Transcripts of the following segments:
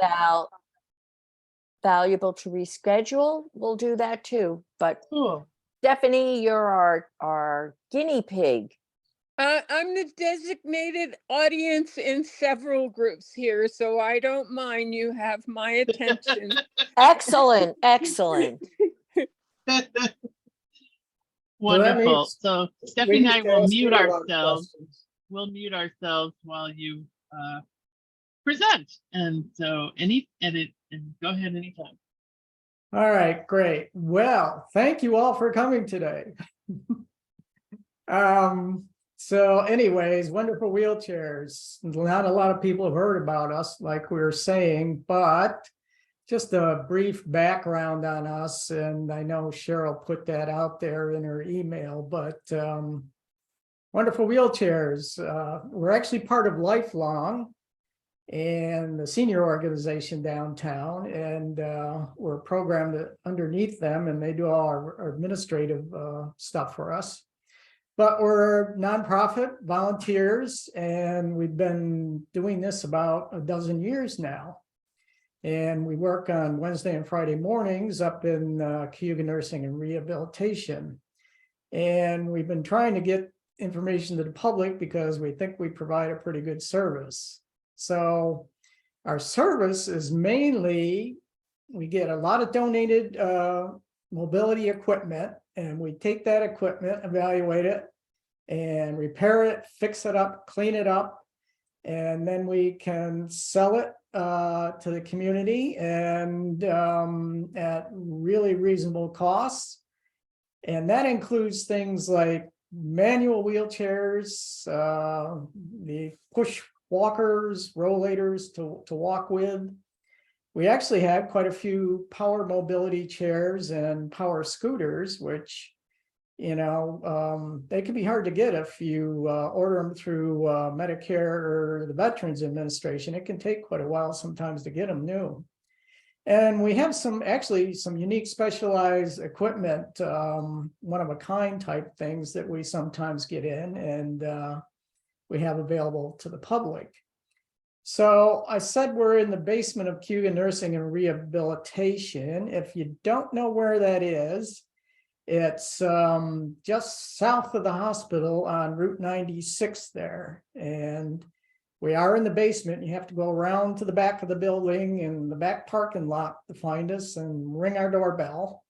val valuable to reschedule, we'll do that too. But Cool. Stephanie, you're our guinea pig. I'm the designated audience in several groups here, so I don't mind. You have my attention. Excellent, excellent. Wonderful. means So we Stephanie and need I to will ask you mute a lot of ourselves. questions. We'll mute ourselves while you present. And so and go ahead anytime. All right, great. Well, thank you all for coming today. So anyways, Wonderful Wheelchairs. Not a lot of people have heard about us, like we were saying, but just a brief background on us. And I know Cheryl put that out there in her email, but Wonderful Wheelchairs, we're actually part of Lifelong and the senior organization downtown, and we're programmed underneath them, and they do all our administrative stuff for us. But we're nonprofit volunteers, and we've been doing this about a dozen years now. And we work on Wednesday and Friday mornings up in Cayuga Nursing and Rehabilitation. And we've been trying to get information to the public because we think we provide a pretty good service. So our service is mainly, we get a lot of donated mobility equipment, and we take that equipment, evaluate it, and repair it, fix it up, clean it up, and then we can sell it to the community and at really reasonable costs. And that includes things like manual wheelchairs, the push walkers, rollators to walk with. We actually have quite a few power mobility chairs and power scooters, which, you know, they can be hard to get if you order them through Medicare or the Veterans Administration. It can take quite a while sometimes to get them new. And we have some unique specialized equipment, one-of-a-kind type things that we sometimes get in and we have available to the public. So I said we're in the basement of Cayuga Nursing and Rehabilitation. If you don't know where that is, it's just south of the hospital on Route 96 there. And we are in the basement. You have to go around to the back of the building in the back parking lot to find us and ring our doorbell.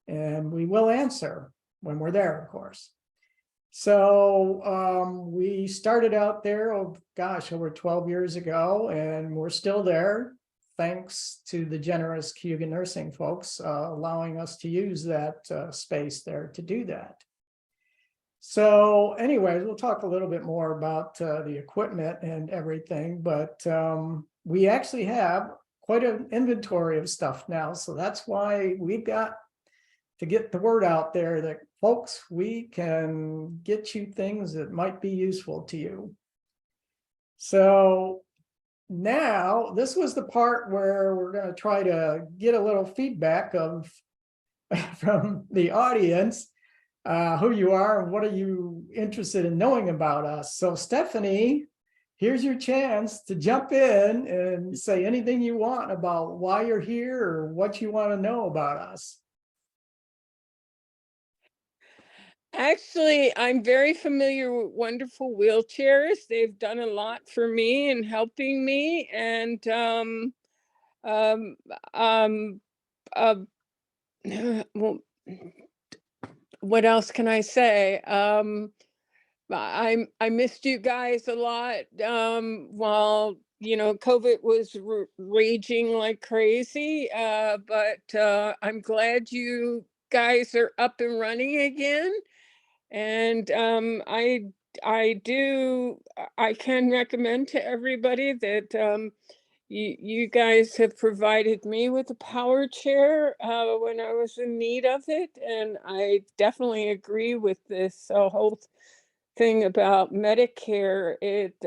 And we will answer when we're there, of course. So we started out there, oh gosh, over 12 years ago, and we're still there, thanks to the generous Cayuga Nursing folks allowing us to use that space there to do that. So anyways, we'll talk a little bit more about the equipment and everything, but we actually have quite an inventory of stuff now. So that's why we've got to get the word out there that, folks, we can get you things that might be useful to you. So now this was the part where we're going to try to get a little feedback of from the audience, who you are and what are you interested in knowing about us. So Stephanie, here's your chance to jump in and say anything you want about why you're here or what you want to know about us. Actually, I'm very familiar with Wonderful Wheelchairs. They've done a lot for me in helping me, and well, what else can I say? I missed you guys a lot while COVID was raging like crazy. But I'm glad you guys are up and running again. And I can recommend to everybody that you guys have provided me with a power chair when I was in need of it, and I definitely agree with this whole thing about Medicare. It's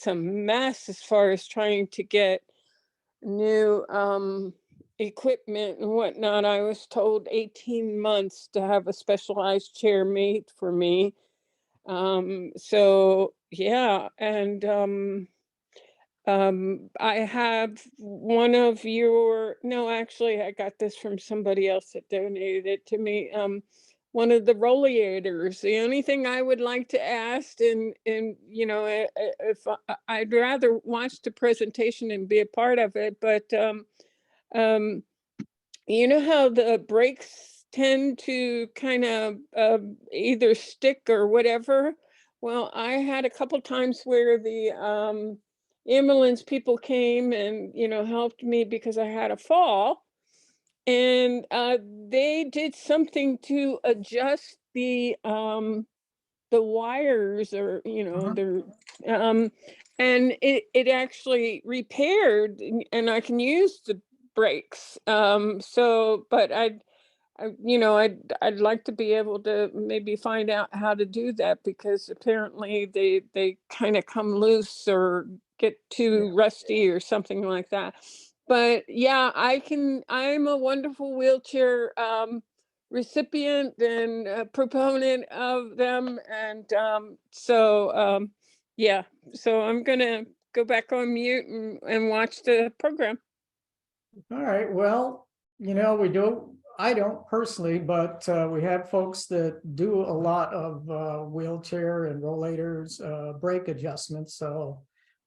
a mess as far as trying to get new equipment and whatnot. I was told 18 months to have a specialized chair made for me. So yeah, and I have one of your, no, actually, I got this from somebody else that donated it to me. One of the Rolliators. The only thing I would like to ask, and you know, if I'd rather watch the presentation and be a part of it, but um, you know how the brakes tend to kind of either stick or whatever? Well, I had a couple times where the ambulance people came and, you know, helped me because I had a fall. And they did something to adjust the wires, or, you know, Mhm. their and it actually repaired, and I can use the brakes. So, but you know, I'd like to be able to maybe find out how to do that, because apparently they kind of come loose or get too rusty or something like that. But yeah, I'm a wonderful wheelchair recipient and proponent of them. And yeah, so I'm gonna go back on mute and watch the program. All right, well, you know, I don't personally, but we have folks that do a lot of wheelchair and rollators, brake adjustments, so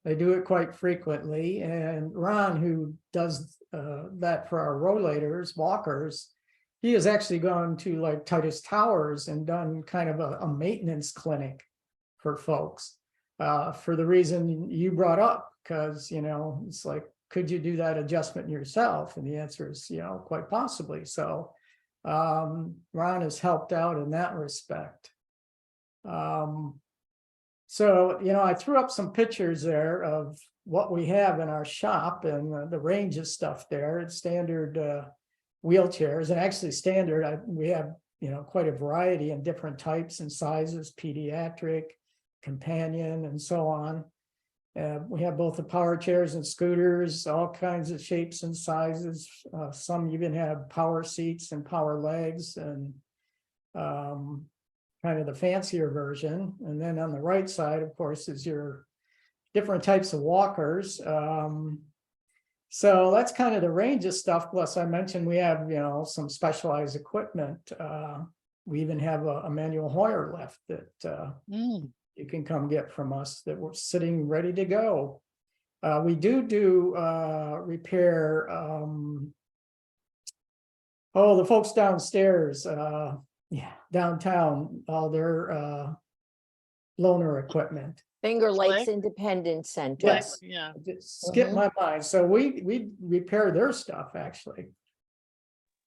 they do it quite frequently. And Ron, who does that for our rollators, walkers, he has actually gone to like Titus Towers and done kind of a maintenance clinic for folks for the reason you brought up, because, you know, it's like, could you do that adjustment yourself? And the answer is, you know, quite possibly. So Ron has helped out in that respect. So, you know, I threw up some pictures there of what we have in our shop and the range of stuff there. It's standard wheelchairs, and actually standard, we have, you know, quite a variety in different types and sizes, pediatric, companion, and so on. We have both the power chairs and scooters, all kinds of shapes and sizes. Some even have power seats and power legs, and kind of the fancier version. And then on the right side, of course, is your different types of walkers. So that's kind of the range of stuff. Plus, I mentioned we have, you know, some specialized equipment. We even have a manual Hoyer lift that you can come get from us, that we're sitting ready to go. We do repair. The folks downstairs, downtown, all their loaner equipment. Finger Lakes Click. Independence Center. Yes. Yeah. It skipped my mind. So we repair their stuff, actually.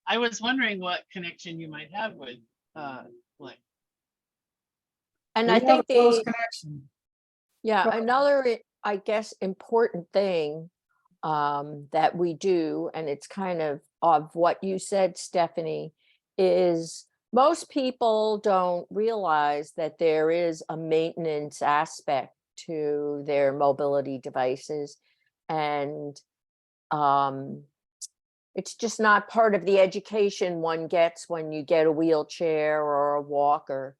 I was wondering what connection you might have with Blink. And We I have a think close the, connection. yeah, Go ahead. another, I guess, important thing that we do, and it's kind of what you said, Stephanie, is most people don't realize that there is a maintenance aspect to their mobility devices. And it's just not part of the education one gets when you get a wheelchair or a walker.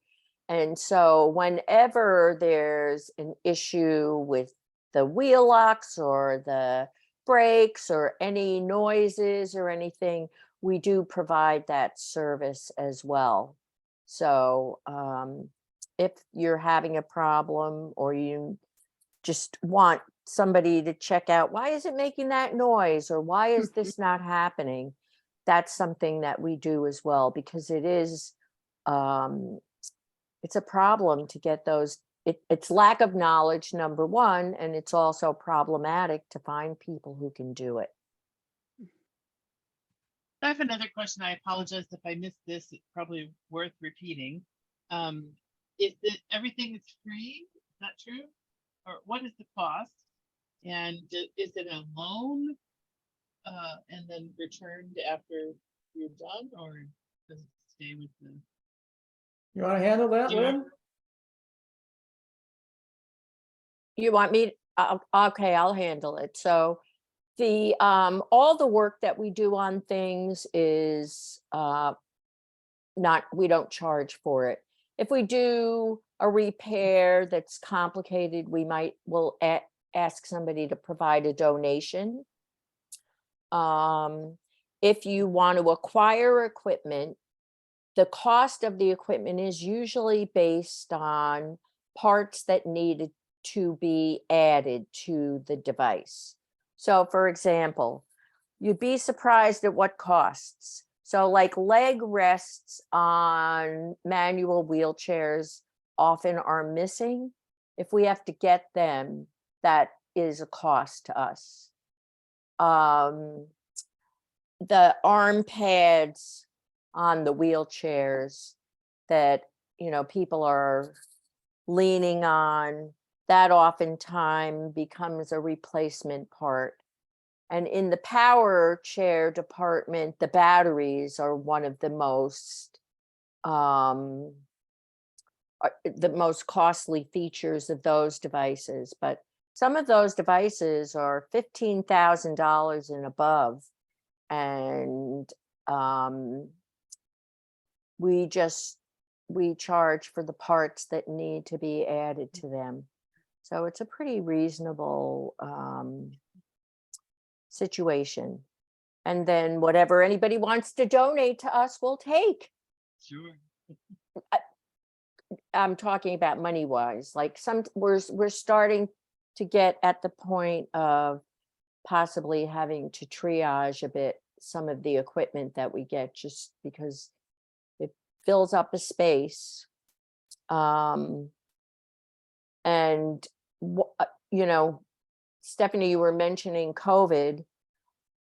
And so whenever there's an issue with the wheel locks or the brakes or any noises or anything, we do provide that service as well. So if you're having a problem, or you just want somebody to check out, why is it making that noise, or why is this not happening, that's something that we do as well, because it is it's a problem to get those. It's lack of knowledge, number one, and it's also problematic to find people who can do it. I have another question. I apologize if I missed this. It's probably worth repeating. Is it everything is free? Is that true? Or what is the cost? And is it a loan and then returned after you're done, or does it stay with the? You want to handle that, Yeah. Lynn? You want me? Okay, I'll handle it. So the all the work that we do on things is we don't charge for it. If we do a repair that's complicated, we'll ask somebody to provide a donation. If you want to acquire equipment, the cost of the equipment is usually based on parts that needed to be added to the device. So for example, you'd be surprised at what costs. So like leg rests on manual wheelchairs often are missing. If we have to get them, that is a cost to us. The arm pads on the wheelchairs that, you know, people are leaning on, that oftentimes becomes a replacement part. And in the power chair department, the batteries are one of the most costly features of those devices. But some of those devices are $15,000 and above. And we charge for the parts that need to be added to them. So it's a pretty reasonable situation. And then whatever anybody wants to donate to us, we'll take. Sure. I'm talking about money wise, like we're starting to get at the point of possibly having to triage a bit some of the equipment that we get, just because it fills up a space. And you know, Stephanie, you were mentioning COVID.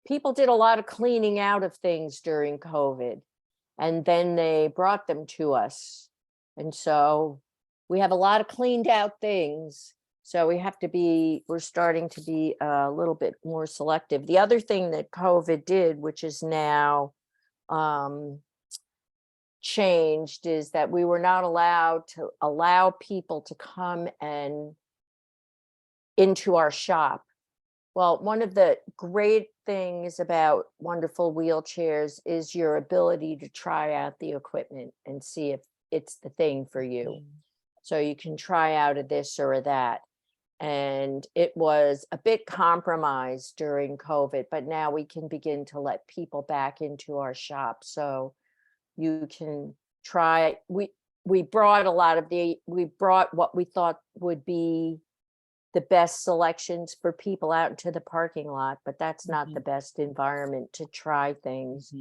People did a lot of cleaning out of things during COVID, and then they brought them to us. And so we have a lot of cleaned out things. So we're starting to be a little bit more selective. The other thing that COVID did, which is now changed, is that we were not allowed to allow people to come and into our shop. Well, one of the great things about Wonderful Wheelchairs is your ability to try out the equipment and see if it's the thing for you. So you can try out a this or a that. And it was a bit compromised during COVID, but now we can begin to let people back into our shop. So you can try, we brought what we thought would be the best selections for people out into the parking lot, but that's not the best environment to try things.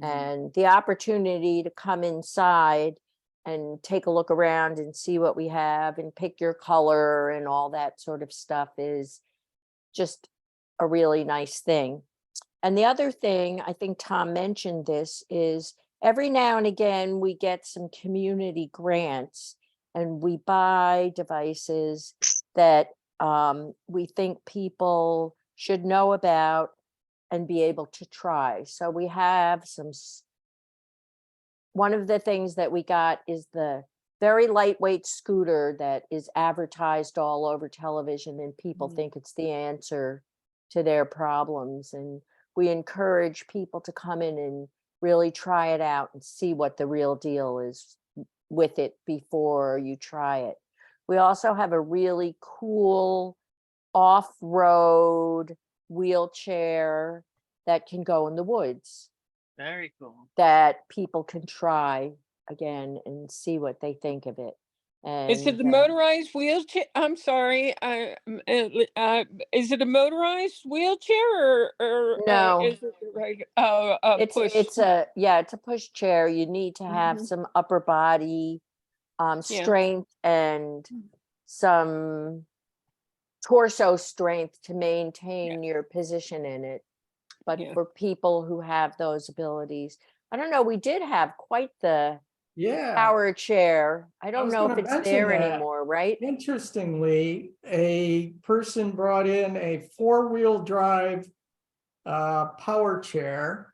And the opportunity to come inside and take a look around and see what we have and pick your color and all that sort of stuff is just a really nice thing. And the other thing, I think Tom mentioned this, is every now and again we get some community grants and we buy devices that we think people should know about and be able to try. So we have one of the things that we got is the very lightweight scooter that is advertised all over television, and people think it's the answer to their problems. And we encourage people to come in and really try it out and see what the real deal is with it before you try it. We also have a really cool off-road wheelchair that can go in the woods, Very cool. that people can try again and see what they think of it. And Is it the motorized wheelchair? I'm sorry. Is it a motorized wheelchair or No. is it like a push? it's a push chair. You need to have some upper body strength and some torso strength to maintain your position in it. But for people who have those abilities, I don't know, we did have quite the power chair. I don't know if it's there anymore, right? Interestingly, a person brought in a 4-wheel drive power chair,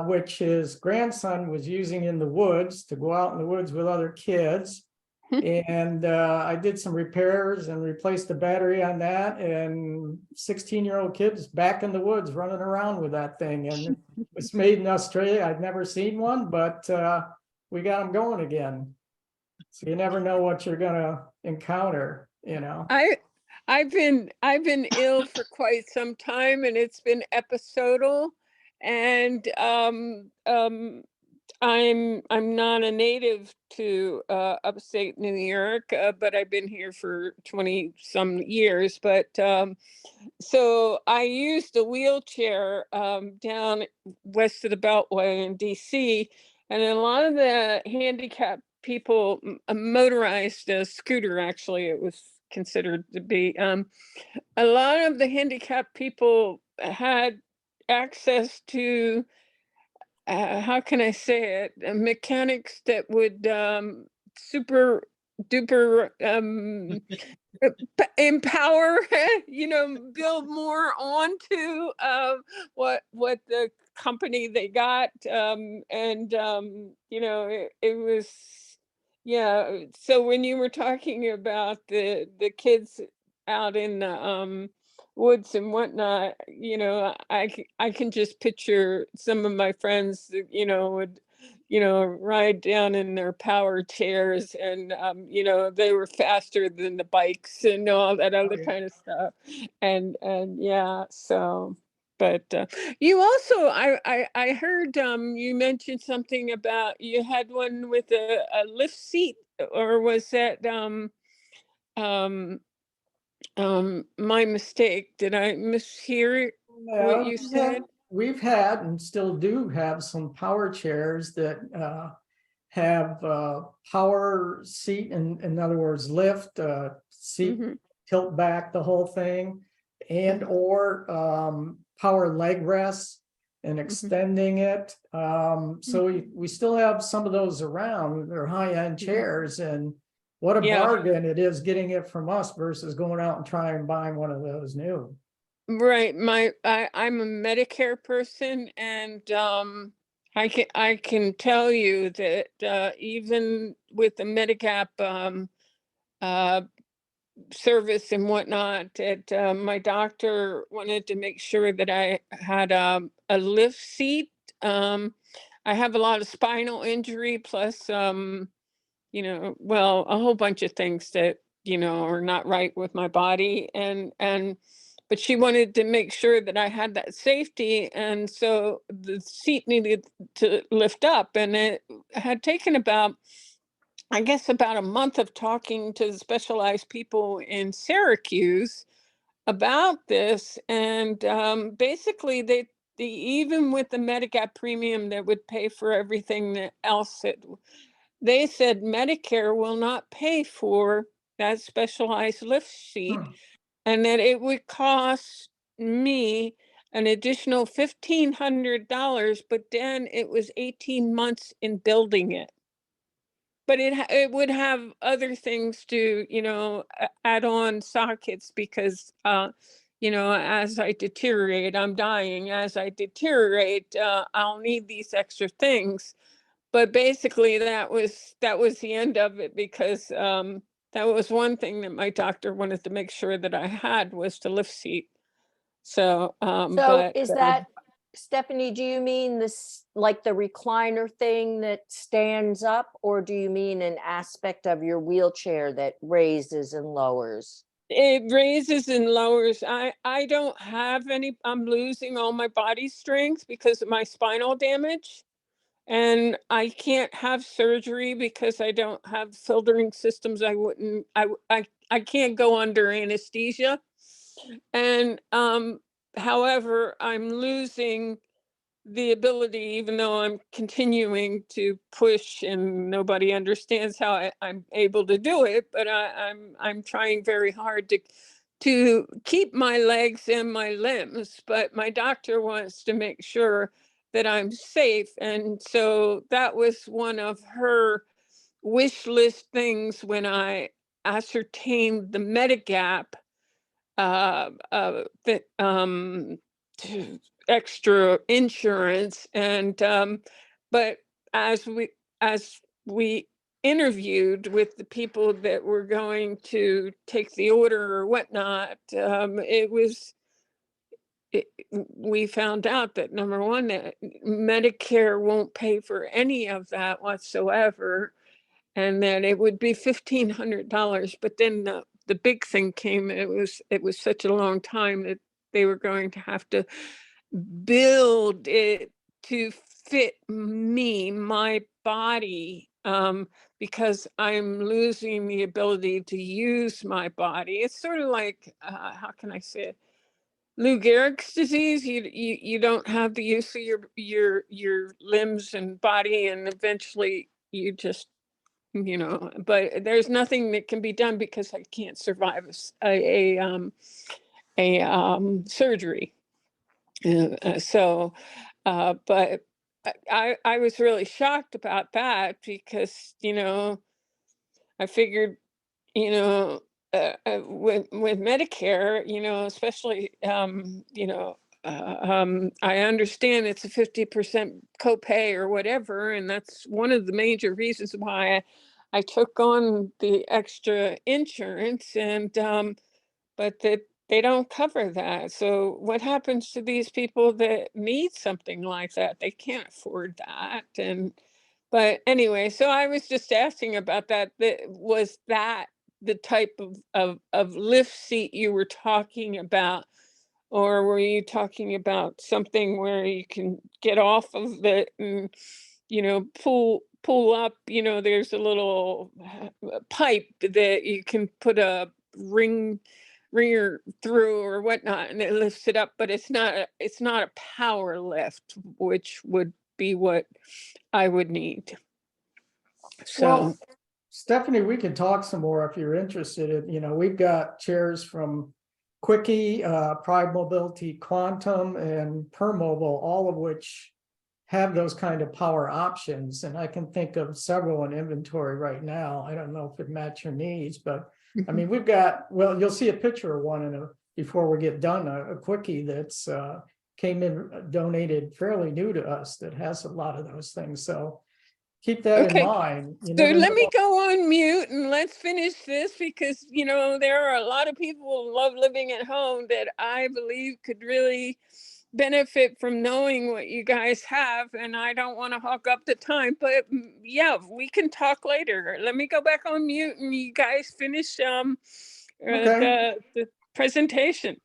which his grandson was using in the woods to go out in the woods with other kids. And I did some repairs and replaced the battery on that, and 16-year-old kids back in the woods running around with that thing. And it was made in Australia. I'd never seen one, but we got them going again. So you never know what you're gonna encounter, you know. I've been ill for quite some time, and it's been episodal. And I'm not a native to upstate New York, but I've been here for 20 some years. But so I used a wheelchair down west of the Beltway in DC, and a lot of the handicapped people, a motorized scooter, actually, it was considered to be. A lot of the handicapped people had access to, how can I say it, mechanics that would super duper empower, build more onto what the company they got, and it was, yeah. So when you were talking about the kids out in the woods and whatnot, I can just picture some of my friends that, would, ride down in their power chairs, and they were faster than the bikes and all that Oh, other yeah. kind of stuff. And yeah, so but you also, I heard you mentioned something about you had one with a lift seat, or was that um my mistake? Did I mishear what Yeah, you said? we've had and still do have some power chairs that have power seat, in other words, lift, seat Mhm, tilt back the whole thing, and mhm, or power leg rests and mhm, extending it. So mhm, we still have some of those around. They're high-end mhm. chairs, and what a Yeah, bargain it is getting it from us versus going out and trying and buying one of those new. right. I'm a Medicare person, and I can tell you that even with the Medigap uh service and whatnot, that my doctor wanted to make sure that I had a lift seat. Um, I have a lot of spinal injury, plus well, a whole bunch of things that, are not right with my body. And but she wanted to make sure that I had that safety, and so the seat needed to lift up, and it had taken about, I guess, about a month of talking to the specialized people in Syracuse about this. And basically even with the Medigap premium that would pay for everything else, they said Medicare will not pay for that specialized lift sheet, Hmm. and that it would cost me an additional $1,500, but then it was 18 months in building it. But it would have other things to, add on sockets, because as I deteriorate, I'm dying. As I deteriorate, I'll need these extra things. But basically that was the end of it, because that was one thing that my doctor wanted to make sure that I had, was the lift seat. So So but is that, Stephanie, do you mean this, like the recliner thing that stands up, or do you mean an aspect of your wheelchair that raises and lowers? it raises and lowers. I don't have any. I'm losing all my body strength because of my spinal damage, and I can't have surgery because I don't have filtering systems. I wouldn't. I can't go under anesthesia, and however, I'm losing the ability, even though I'm continuing to push, and nobody understands how I'm able to do it, but I'm trying very hard to keep my legs and my limbs. But my doctor wants to make sure that I'm safe, and so that was one of her wish list things when I ascertained the Medigap, that extra insurance. And but as we interviewed with the people that were going to take the order or whatnot, we found out that, number one, that Medicare won't pay for any of that whatsoever, and that it would be $1,500. But then the big thing came, it was such a long time that they were going to have to build it to fit me, my body, because I'm losing the ability to use my body. It's sort of like, how can I say it? Lou Gehrig's disease. You don't have the use of your limbs and body, and eventually you just, but there's nothing that can be done because I can't survive a surgery. But I was really shocked about that because, I figured, you know, with Medicare, especially, I understand it's a 50% copay or whatever, and that's one of the major reasons why I took on the extra insurance, and but that they don't cover that. So what happens to these people that need something like that? They can't afford that. And but anyway, so I was just asking about that. Was that the type of lift seat you were talking about? Or were you talking about something where you can get off of it and, pull up, there's a little pipe that you can put a ringer through or whatnot, and it lifts it up, but it's not a power lift, which would be what I would need. So, Well, Stephanie, we could talk some more if you're interested. We've got chairs from Quickie, Pride Mobility Quantum, and Permobile, all of which have those kind of power options. And I can think of several in inventory right now. I don't know if it match your needs, but I mean, we've got, well, you'll see a picture of one before we get done, a Quickie that's came in donated fairly new to us that has a lot of those things. So keep that in okay. mind. You So never let me know. go on mute and let's finish this because, there are a lot of people who love living at home that I believe could really benefit from knowing what you guys have. And I don't want to hog up the time, but yeah, we can talk later. Let me go back on mute and you guys finish Okay. the presentation.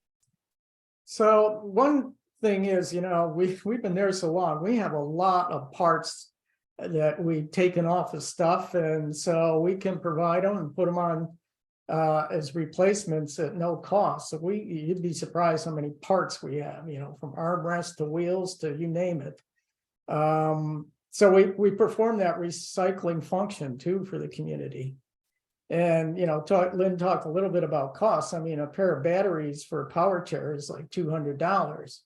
So one thing is, we've been there so long, we have a lot of parts that we've taken off of stuff, and so we can provide them and put them on as replacements at no cost. So you'd be surprised how many parts we have, from armrests to wheels to you name it. So we perform that recycling function too for the community. And, Lynn talked a little bit about costs. I mean, a pair of batteries for a power chair is like $200,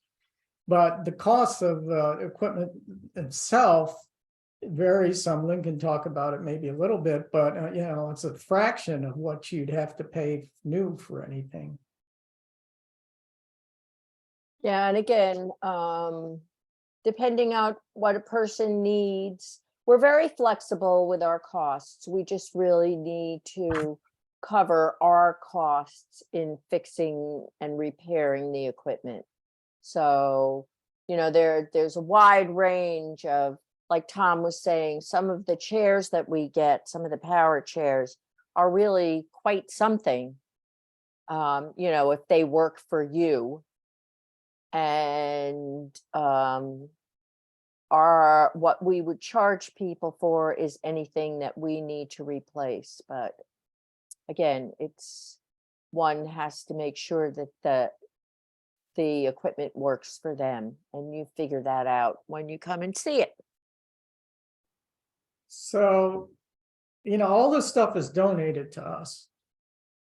but the cost of the equipment itself varies some. Lynn can talk about it maybe a little bit, but, it's a fraction of what you'd have to pay new for anything. Yeah, and again, depending on what a person needs, we're very flexible with our costs. We just really need to cover our costs in fixing and repairing the equipment. So, there's a wide range of, like Tom was saying, some of the chairs that we get, some of the power chairs are really quite something. If they work for you. And what we would charge people for is anything that we need to replace. But again, one has to make sure that the equipment works for them, and you figure that out when you come and see it. So, all this stuff is donated to us.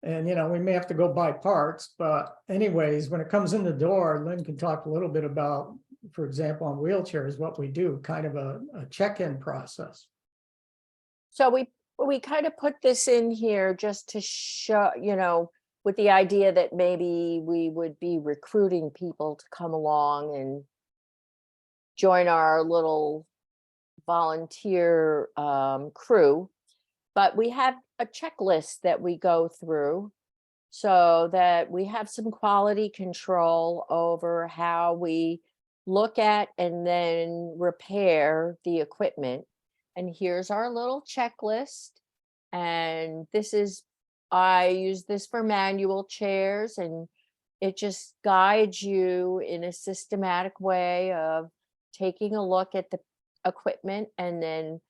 And, we may have to go buy parts, but anyways, when it comes in the door, Lynn can talk a little bit about, for example, on wheelchairs, what we do, kind of a check-in process. So we kind of put this in here just to show, with the idea that maybe we would be recruiting people to come along and join our little volunteer crew. But we have a checklist that we go through so that we have some quality control over how we look at and then repair the equipment. And here's our little checklist. And this is I use this for manual chairs, and it just guides you in a systematic way of taking a look at the equipment and then,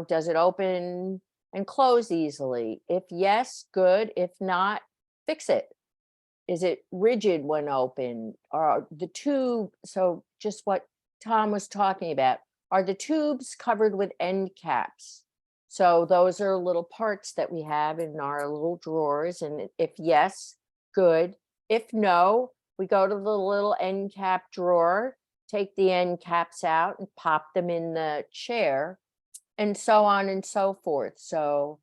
does it open and close easily? If yes, good. If not, fix it. Is it rigid when open? Are the tube, so just what Tom was talking about, are the tubes covered with end caps? So those are little parts that we have in our little drawers, and if yes, good. If no, we go to the little end cap drawer, take the end caps out and pop them in the chair, and so on and so forth. So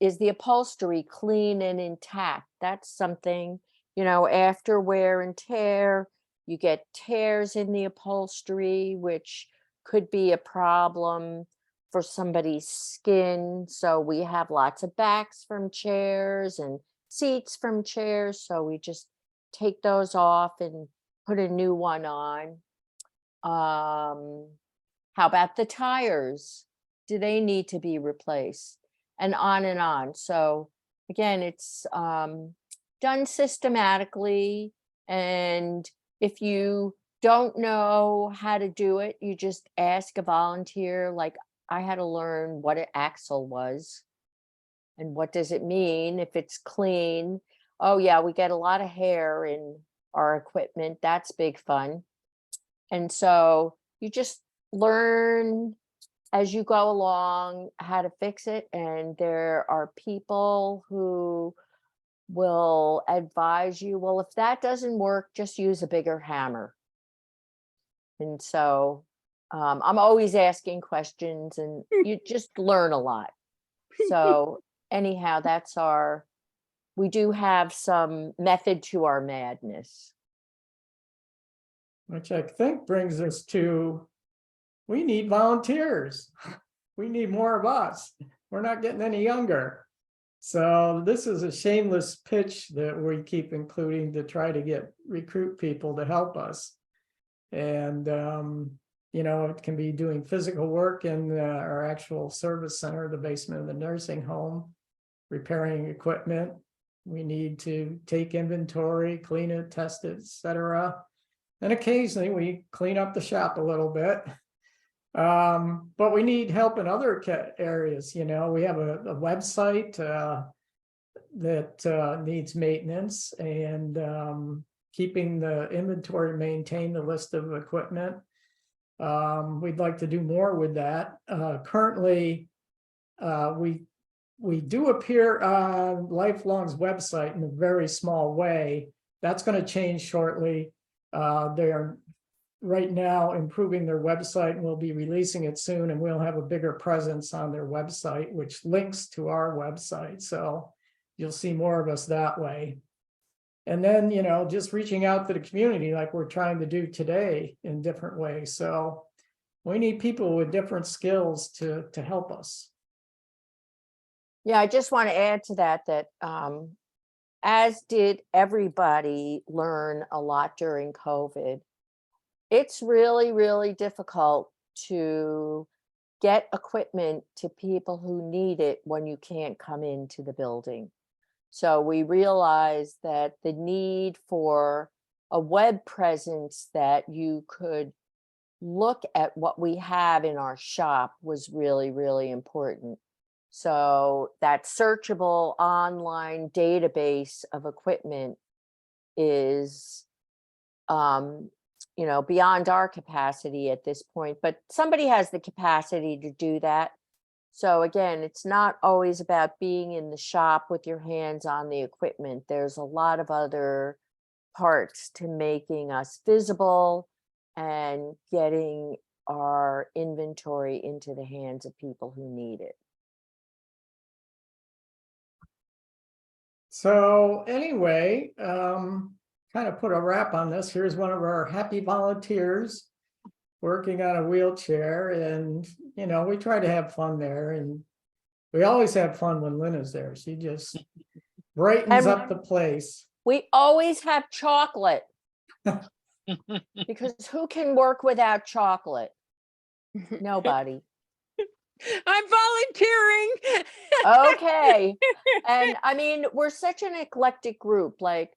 is the upholstery clean and intact? That's something, after wear and tear, you get tears in the upholstery, which could be a problem for somebody's skin. So we have lots of backs from chairs and seats from chairs. So we just take those off and put a new one on. How about the tires? Do they need to be replaced? And on and on. So again, it's done systematically. And if you don't know how to do it, you just ask a volunteer. Like I had to learn what an axle was and what does it mean if it's clean. Oh yeah, we get a lot of hair in our equipment. That's big fun. And so you just learn as you go along how to fix it. And there are people who will advise you, well, if that doesn't work, just use a bigger hammer. And so I'm always asking questions, and you just learn a lot. So anyhow, we do have some method to our madness. Which I think brings us to, we need volunteers. We need more of us. We're not getting any younger. So this is a shameless pitch that we keep including to try to recruit people to help us. And, it can be doing physical work in our actual service center, the basement of the nursing home, repairing equipment. We need to take inventory, clean it, test it, etc. And occasionally we clean up the shop a little bit. But we need help in other areas. We have a website that needs maintenance, and keeping the inventory, maintain the list of equipment. We'd like to do more with that. Currently, we do appear on Lifelong's website in a very small way. That's going to change shortly. They are right now improving their website, and we'll be releasing it soon, and we'll have a bigger presence on their website, which links to our website. So you'll see more of us that way. And then, just reaching out to the community like we're trying to do today in different ways. So we need people with different skills to help us. Yeah, I just want to add to that, as did everybody learn a lot during COVID, it's really, really difficult to get equipment to people who need it when you can't come into the building. So we realized that the need for a web presence that you could look at what we have in our shop was really, really important. So that searchable online database of equipment is, beyond our capacity at this point, but somebody has the capacity to do that. So again, it's not always about being in the shop with your hands on the equipment. There's a lot of other parts to making us visible and getting our inventory into the hands of people who need it. So anyway, kind of put a wrap on this. Here's one of our happy volunteers working on a wheelchair, and we try to have fun there, and we always have fun when Lynn is there. She just brightens up the place. We always have chocolate because who can work without chocolate? Nobody. I'm volunteering. Okay. And I mean, we're such an eclectic group. Like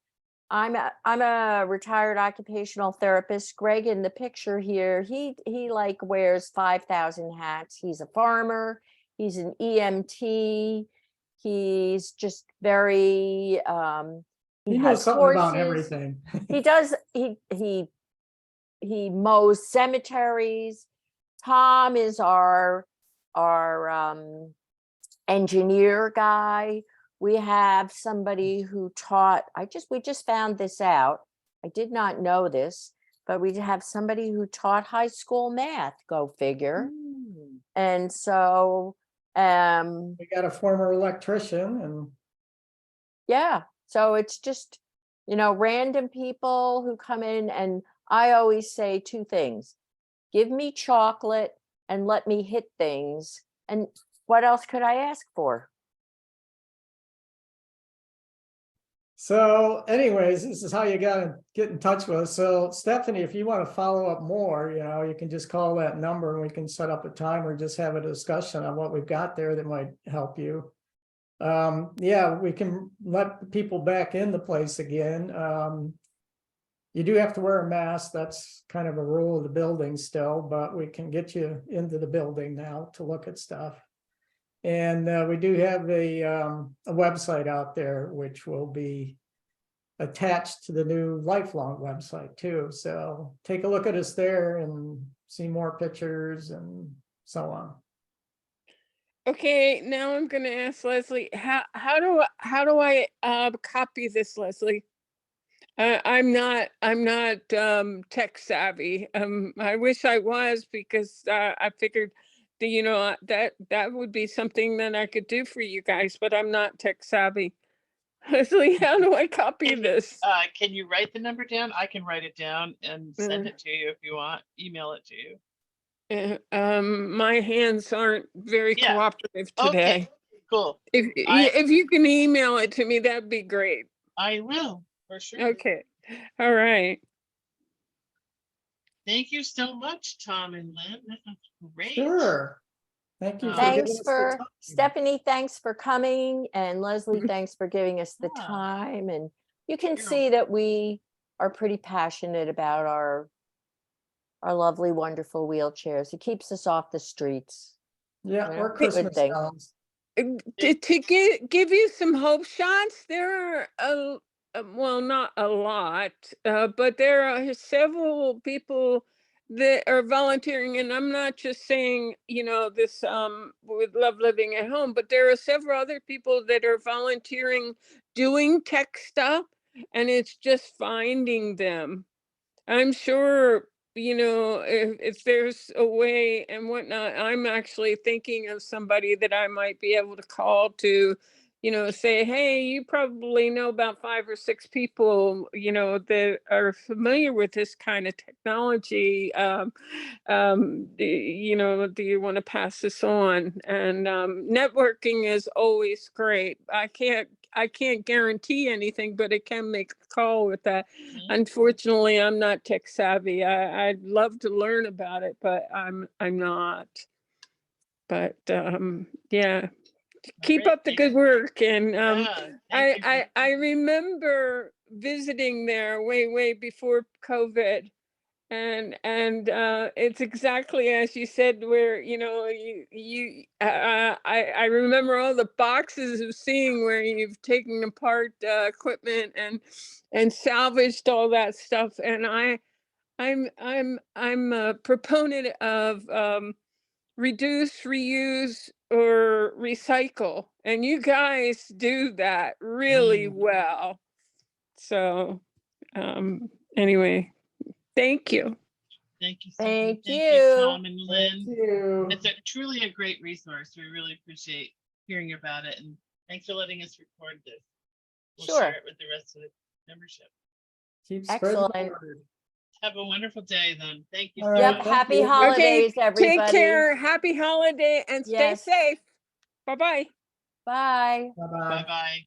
I'm a retired occupational therapist. Greg in the picture here, he like wears 5,000 hats. He's a farmer, he's an EMT, he's just very he He knows has something about horses. everything. He does he mows cemeteries. Tom is our engineer guy. We have somebody who taught, we just found this out. I did not know this, but we have somebody who taught high school math, go figure. And so, We got a former electrician and yeah, so it's just, random people who come in, and I always say two things. Give me chocolate and let me hit things. And what else could I ask for? so anyways, this is how you gotta get in touch with us. So Stephanie, if you want to follow up more, you can just call that number and we can set up a time or just have a discussion on what we've got there that might help you. Yeah, we can let people back in the place again. You do have to wear a mask. That's kind of a rule of the building still, but we can get you into the building now to look at stuff. And we do have a website out there, which will be attached to the new Lifelong website too. So take a look at us there and see more pictures and so on. Okay, now I'm gonna ask Leslie, how do I copy this, Leslie? I'm not tech savvy. I wish I was, because I figured that that would be something that I could do for you guys, but I'm not tech savvy. Leslie, how do I copy this? Can you write the number down? I can write it down and send it to you if you want. Email it to you. My hands aren't very Yeah. cooperative Okay, today. cool. If you can email it to me, that'd be great. I will, for sure. Okay, all right. Thank you so much, Tom and Lynn. This was great. Sure. Thank you. Thanks for, Stephanie, thanks for coming. And Leslie, thanks for giving us the Yeah. time. And you can You're see that we are pretty passionate about our lovely, wonderful wheelchairs. It keeps us off the streets. Yeah, Yeah, or good Christmas thing. elves. To give you some hope shots, there are well, not a lot, but there are several people that are volunteering, and I'm not just saying, this with Love Living at Home, but there are several other people that are volunteering doing tech stuff, and it's just finding them. I'm sure, if there's a way and whatnot, I'm actually thinking of somebody that I might be able to call to, say, hey, you probably know about 5 or 6 people, that are familiar with this kind of technology. Do you want to pass this on? And networking is always great. I can't guarantee anything, but it can make a call with that. Unfortunately, I'm not tech savvy. I'd love to learn about it, but I'm not. But yeah, keep Great, up the thank good you. work. And Yeah, thank you. I remember visiting there way before COVID. And it's exactly as you said, where I remember all the boxes of seeing where you've taken apart equipment and salvaged all that stuff. And I'm a proponent of reduce, reuse, or recycle, and you guys do that really well. So anyway, thank you. Thank you so Thank much. Thank you. you, Tom and Thank Lynn. you. It's truly a great resource. We really appreciate hearing about it, and thanks for letting us record this. We'll Sure. share it with the rest of the membership. Keep spreading the Excellent. word. Have a wonderful day then. Thank you All so right, Yep, much. thank happy you. holidays, Okay, everybody. take care. Happy holiday and stay Yes. safe. Bye-bye. Bye. Bye-bye. Bye-bye.